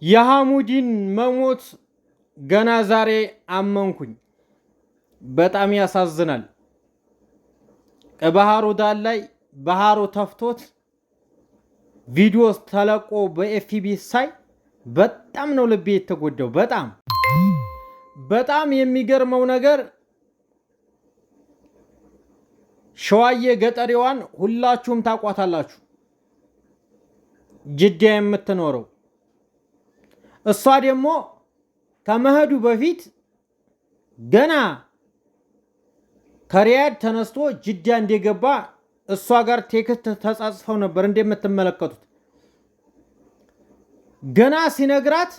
የሐሙዲን መሞት ገና ዛሬ አመንኩኝ። በጣም ያሳዝናል። ከባህሩ ዳር ላይ ባህሩ ተፍቶት ቪዲዮ ተለቆ በኤፍቢ ሳይ በጣም ነው ልቤ የተጎዳው። በጣም የሚገርመው ነገር ሸዋዬ ገጠሪዋን ሁላችሁም ታቋታላችሁ፣ ጅዳ የምትኖረው እሷ ደግሞ ከመሄዱ በፊት ገና ከሪያድ ተነስቶ ጅዳ እንደገባ እሷ ጋር ቴክስት ተጻጽፈው ነበር እንደምትመለከቱት። ገና ሲነግራት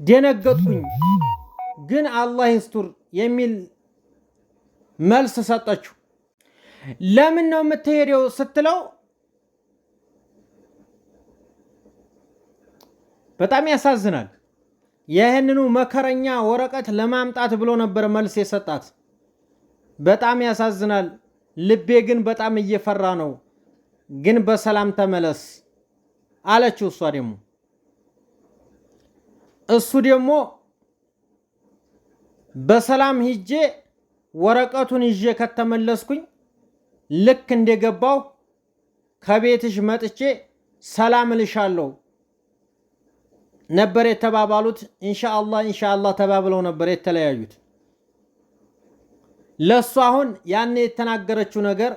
ደነገጥኩኝ፣ ግን አላህ ይስቱር የሚል መልስ ሰጠችው። ለምን ነው የምትሄደው ስትለው በጣም ያሳዝናል። ይህንኑ መከረኛ ወረቀት ለማምጣት ብሎ ነበር መልስ የሰጣት። በጣም ያሳዝናል። ልቤ ግን በጣም እየፈራ ነው፣ ግን በሰላም ተመለስ አለችው። እሱ ደግሞ በሰላም ሂጄ ወረቀቱን ይዤ ከተመለስኩኝ ልክ እንደገባው ከቤትሽ መጥቼ ሰላም እልሻለሁ ነበር የተባባሉት። ኢንሻአላህ ተባብለው ነበር የተለያዩት። ለሷ አሁን ያኔ የተናገረችው ነገር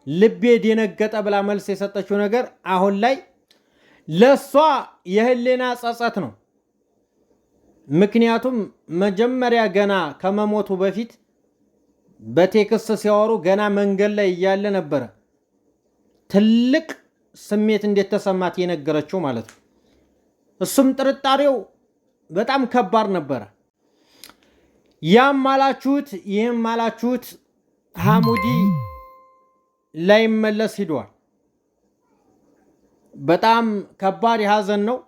ልቤ ደነገጠ ብላ መልስ የሰጠችው ነገር አሁን ላይ ለሷ የህሊና ጸጸት ነው። ምክንያቱም መጀመሪያ ገና ከመሞቱ በፊት በቴክስት ሲያወሩ ገና መንገድ ላይ እያለ ነበረ ትልቅ ስሜት እንደተሰማት የነገረችው ማለት ነው። እሱም ጥርጣሬው በጣም ከባድ ነበረ። ያም አላችሁት ይህም አላችሁት ሐሙዲ ላይመለስ ሂዷል። በጣም ከባድ ሐዘን ነው።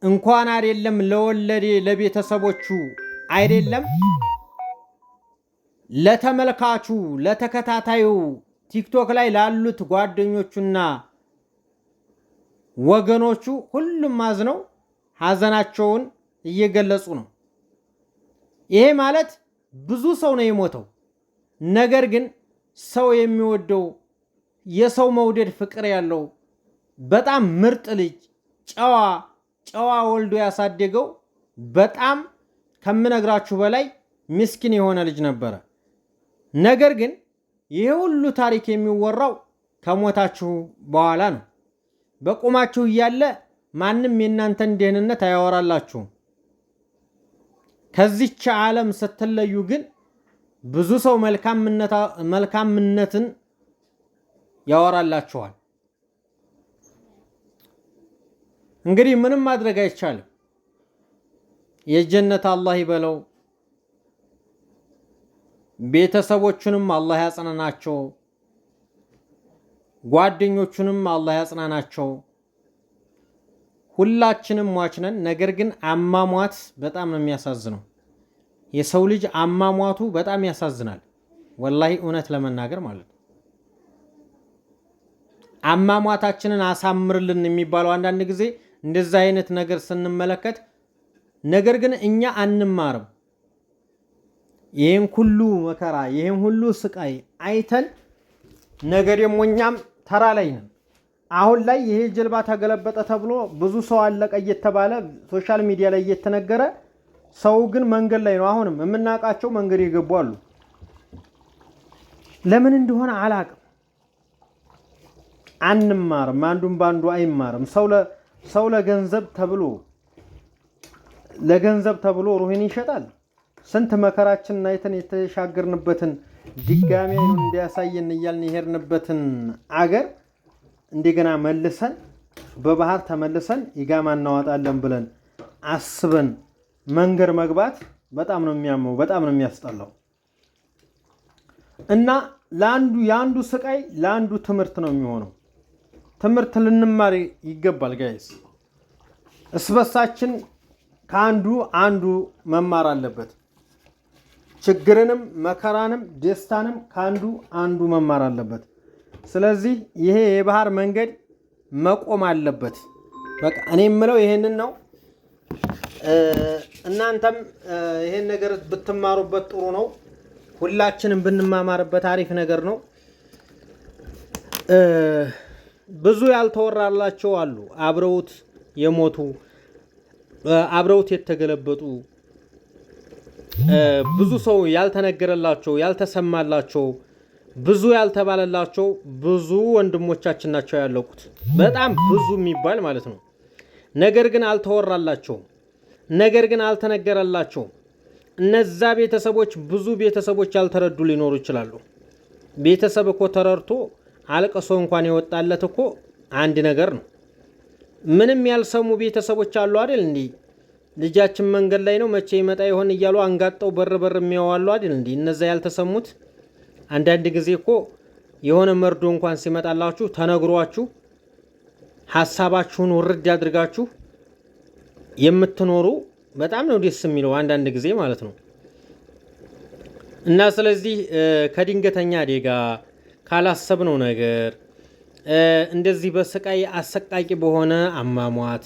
እንኳን አይደለም ለወለዴ ለቤተሰቦቹ አይደለም ለተመልካቹ ለተከታታዩ ቲክቶክ ላይ ላሉት ጓደኞቹና ወገኖቹ ሁሉም አዝነው ሐዘናቸውን እየገለጹ ነው። ይሄ ማለት ብዙ ሰው ነው የሞተው። ነገር ግን ሰው የሚወደው የሰው መውደድ ፍቅር ያለው በጣም ምርጥ ልጅ ጨዋ ወልዶ ያሳደገው በጣም ከምነግራችሁ በላይ ምስኪን የሆነ ልጅ ነበረ። ነገር ግን ይሄ ሁሉ ታሪክ የሚወራው ከሞታችሁ በኋላ ነው። በቁማችሁ እያለ ማንም የእናንተን ደህንነት አያወራላችሁም። ከዚች ዓለም ስትለዩ ግን ብዙ ሰው መልካምነትን ያወራላችኋል። እንግዲህ ምንም ማድረግ አይቻልም። የጀነት አላህ ይበለው። ቤተሰቦቹንም አላህ ያጽናናቸው፣ ጓደኞቹንም አላህ ያጽናናቸው። ሁላችንም ሟች ነን። ነገር ግን አሟሟት በጣም ነው የሚያሳዝነው። የሰው ልጅ አሟሟቱ በጣም ያሳዝናል። ወላሂ እውነት ለመናገር ማለት ነው። አሟሟታችንን አሳምርልን የሚባለው አንዳንድ ጊዜ እንደዛ አይነት ነገር ስንመለከት፣ ነገር ግን እኛ አንማርም። ይህን ሁሉ መከራ ይህን ሁሉ ስቃይ አይተን ነገር ደግሞ እኛም ተራ ላይ ነን። አሁን ላይ ይሄ ጀልባ ተገለበጠ ተብሎ ብዙ ሰው አለቀ እየተባለ ሶሻል ሚዲያ ላይ እየተነገረ፣ ሰው ግን መንገድ ላይ ነው። አሁንም የምናውቃቸው መንገድ የገቡ አሉ። ለምን እንደሆነ አላቅም። አንማርም። አንዱም ባንዱ አይማርም። ሰው ለገንዘብ ተብሎ ሩህን ይሸጣል። ስንት መከራችንን አይተን የተሻገርንበትን ድጋሚ አይኑን እንዲያሳየን እያልን የሄድንበትን አገር እንደገና መልሰን በባህር ተመልሰን ኢጋማ እናወጣለን ብለን አስበን መንገድ መግባት በጣም ነው የሚያመው፣ በጣም ነው የሚያስጠላው። እና የአንዱ ስቃይ ለአንዱ ትምህርት ነው የሚሆነው። ትምህርት ልንማር ይገባል ጋይስ። እስበሳችን አንዱ መማር አለበት። ችግርንም መከራንም ደስታንም አንዱ መማር አለበት። ስለዚህ ይሄ የባህር መንገድ መቆም አለበት። በቃ እኔ የምለው ይሄንን ነው። እናንተም ይሄን ነገር ብትማሩበት ጥሩ ነው። ሁላችንም ብንማማርበት አሪፍ ነገር ነው። ብዙ ያልተወራላቸው አሉ፣ አብረውት የሞቱ አብረውት የተገለበጡ ብዙ ሰው ያልተነገረላቸው ያልተሰማላቸው ብዙ ያልተባለላቸው ብዙ ወንድሞቻችን ናቸው ያለቁት። በጣም ብዙ የሚባል ማለት ነው። ነገር ግን አልተወራላቸውም። ነገር ግን አልተነገረላቸውም። እነዛ ቤተሰቦች ብዙ ቤተሰቦች ያልተረዱ ሊኖሩ ይችላሉ። ቤተሰብ እኮ ተረድቶ አልቅሶ እንኳን የወጣለት እኮ አንድ ነገር ነው። ምንም ያልሰሙ ቤተሰቦች አሉ አይደል እንዴ? ልጃችን መንገድ ላይ ነው መቼ ይመጣ ይሆን እያሉ አንጋጠው በር የሚያዋሉ አይደል እንዴ? እነዛ ያልተሰሙት አንዳንድ ጊዜ እኮ የሆነ መርዶ እንኳን ሲመጣላችሁ ተነግሯችሁ ሐሳባችሁን ውርድ ያድርጋችሁ የምትኖሩ በጣም ነው ደስ የሚለው አንዳንድ ጊዜ ማለት ነው። እና ስለዚህ ከድንገተኛ አደጋ ካላሰብነው ነገር እንደዚህ በስቃይ አሰቃቂ በሆነ አሟሟት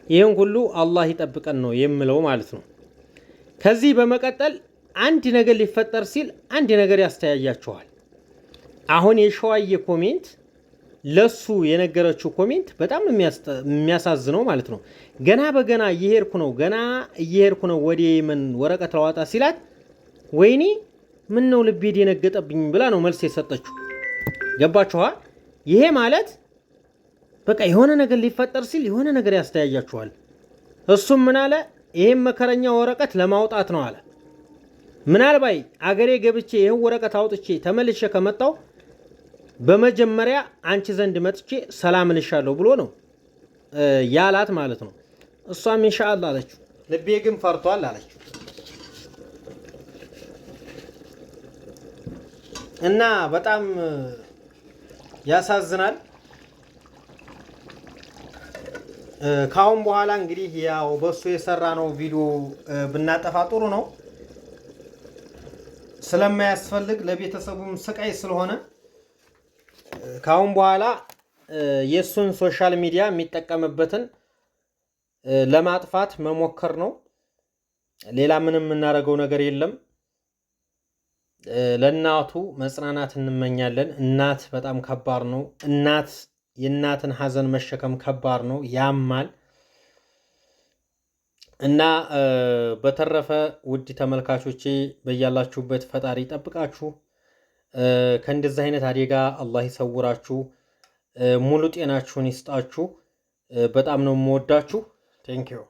ይህን ሁሉ አላህ ይጠብቀን ነው የምለው ማለት ነው። ከዚህ በመቀጠል አንድ ነገር ሊፈጠር ሲል አንድ ነገር ያስተያያችኋል። አሁን የሸዋዬ ኮሜንት ለሱ የነገረችው ኮሜንት በጣም የሚያሳዝነው ማለት ነው። ገና በገና እየሄድኩ ነው ወደ የመን ወረቀት ለዋጣ ሲላት ወይኔ ምን ነው ልቤ ደነገጠብኝ ብላ ነው መልስ የሰጠችው። ገባችኋ? ይሄ ማለት በቃ የሆነ ነገር ሊፈጠር ሲል የሆነ ነገር ያስተያያችኋል። እሱም ምን አለ? ይሄን መከረኛ ወረቀት ለማውጣት ነው አለ። ምናልባት አገሬ ገብቼ ይሄን ወረቀት አውጥቼ ተመልሼ ከመጣው በመጀመሪያ አንቺ ዘንድ መጥቼ ሰላም ልሻለሁ ብሎ ነው ያላት ማለት ነው። እሷም ኢንሻአላህ አለችው። ልቤ ግን ፈርቷል አለችው። እና በጣም ያሳዝናል። ካሁን በኋላ እንግዲህ ያው በሱ የሰራ ነው ቪዲዮ ብናጠፋ ጥሩ ነው። ስለማያስፈልግ ለቤተሰቡም ስቃይ ስለሆነ ካሁን በኋላ የሱን ሶሻል ሚዲያ የሚጠቀምበትን ለማጥፋት መሞከር ነው። ሌላ ምንም የምናደርገው ነገር የለም። ለእናቱ መጽናናት እንመኛለን። እናት በጣም ከባድ ነው። የእናትን ሐዘን መሸከም ከባድ ነው፣ ያማል። እና በተረፈ ውድ ተመልካቾቼ በያላችሁበት ፈጣሪ ይጠብቃችሁ፣ ከእንደዚህ አይነት አደጋ አላህ ይሰውራችሁ፣ ሙሉ ጤናችሁን ይስጣችሁ። በጣም ነው የምወዳችሁ። ቴንኪዩ